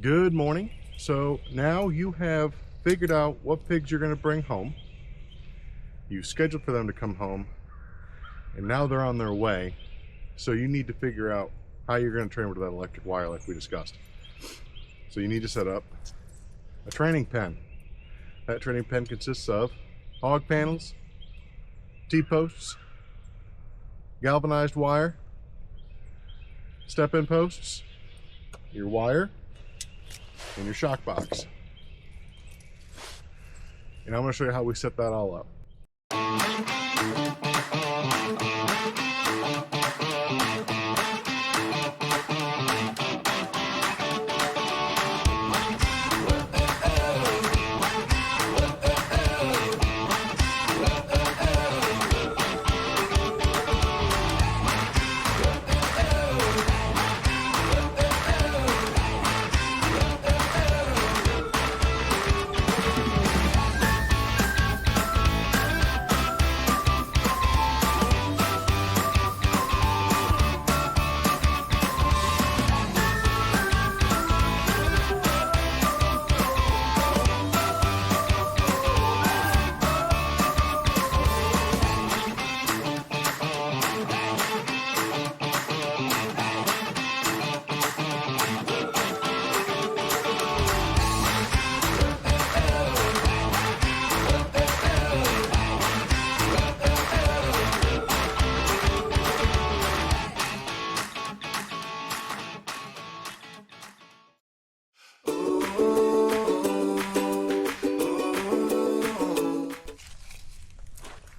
Good morning. So now you have figured out what pigs you're going to bring home. You scheduled for them to come home, and now they're on their way. So you need to figure out how you're going to train with that electric wire like we discussed. So you need to set up a training pen. That training pen consists of hog panels, T-posts, galvanized wire, step-in posts, your wire, and your shock box. And I'm going to show you how we set that all up.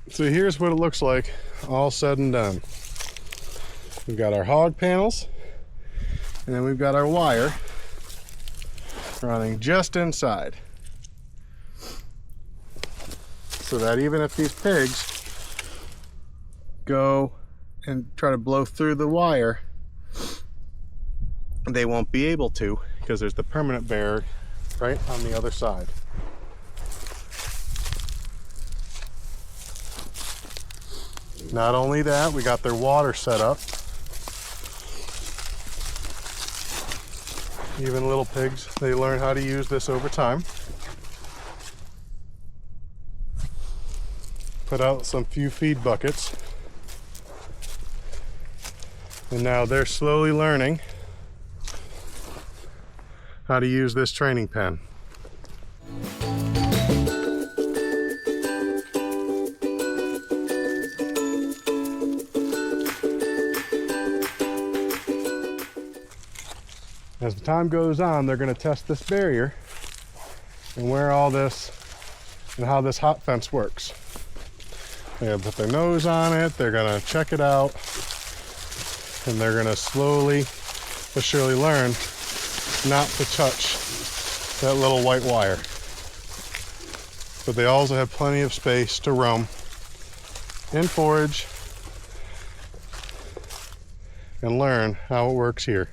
So here's what it looks like all said and done. We've got our hog panels, and then we've got our wire running just inside. So that even if these pigs go and try to blow through the wire, they won't be able to, because there's the permanent barrier right on the other side. Not only that, we got their water set up. Even little pigs, they learn how to use this over time. Put out some few feed buckets. And now they're slowly learning how to use this training pen. As the time goes on, they're going to test this barrier and where all this and how this hot fence works. They're going to put their nose on it, they're going to check it out, and they're going to slowly but surely learn not to touch that little white wire. But they also have plenty of space to roam and forage and learn how it works here.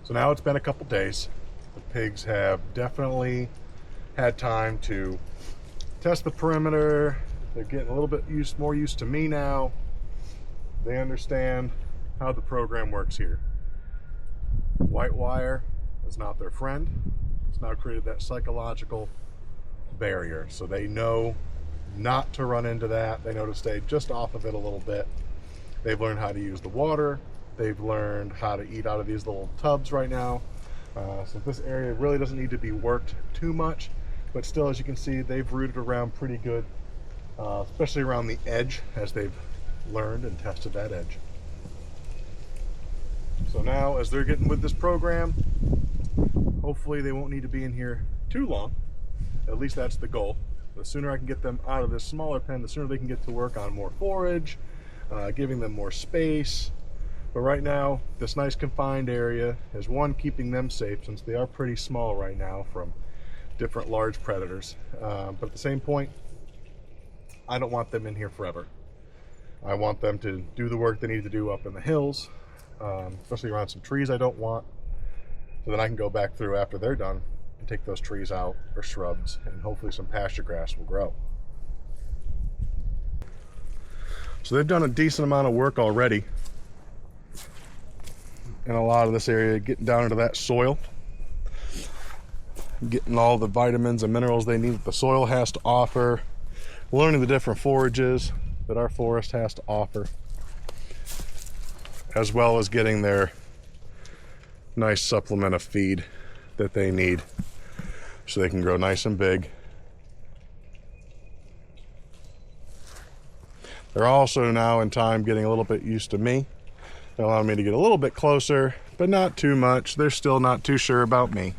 So now it's been a couple days. The pigs have definitely had time to test the perimeter. They're getting a little bit more used to me now. They understand how the program works here. White wire is not their friend. It's now created that psychological barrier. So they know not to run into that. They know to stay just off of it a little bit. They've learned how to use the water. They've learned how to eat out of these little tubs right now. So this area really doesn't need to be worked too much, but still, as you can see, they've rooted around pretty good, especially around the edge as they've learned and tested that edge. So now as they're getting with this program, hopefully they won't need to be in here too long. At least that's the goal. The sooner I can get them out of this smaller pen, the sooner they can get to work on more forage, giving them more space. But right now, this nice confined area is one, keeping them safe since they are pretty small right now from different large predators. But at the same point, I don't want them in here forever. I want them to do the work they need to do up in the hills, especially around some trees I don't want. So then I can go back through after they're done and take those trees out or shrubs, and hopefully some pasture grass will grow. So they've done a decent amount of work already in a lot of this area, getting down into that soil, getting all the vitamins and minerals they need that the soil has to offer, learning the different forages that our forest has to offer, as well as getting their nice supplement of feed that they need so they can grow nice and big. They're also now in time getting a little bit used to me. They allow me to get a little bit closer, but not too much. They're still not too sure about me.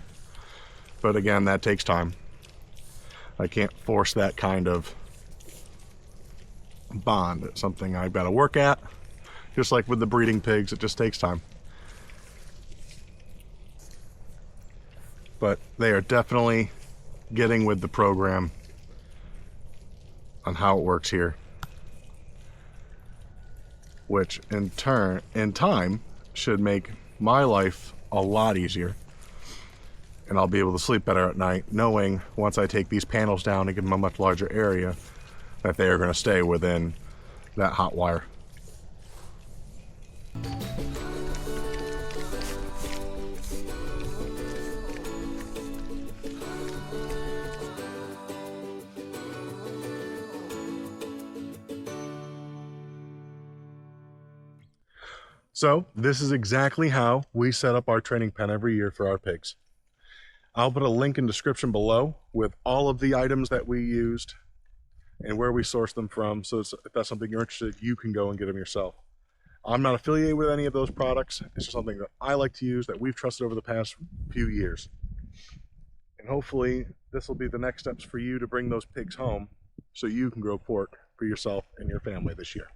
But again, that takes time. I can't force that kind of bond. It's something I've got to work at. Just like with the breeding pigs, it just takes time. But they are definitely getting with the program on how it works here, which in time should make my life a lot easier, and I'll be able to sleep better at night knowing once I take these panels down and give them a much larger area that they are going to stay within that hot wire. So this is exactly how we set up our training pen every year for our pigs. I'll put a link in the description below with all of the items that we used and where we sourced them from. So if that's something you're interested in, you can go and get them yourself. I'm not affiliated with any of those products. It's just something that I like to use, that we've trusted over the past few years. And hopefully this will be the next steps for you to bring those pigs home so you can grow pork for yourself and your family this year.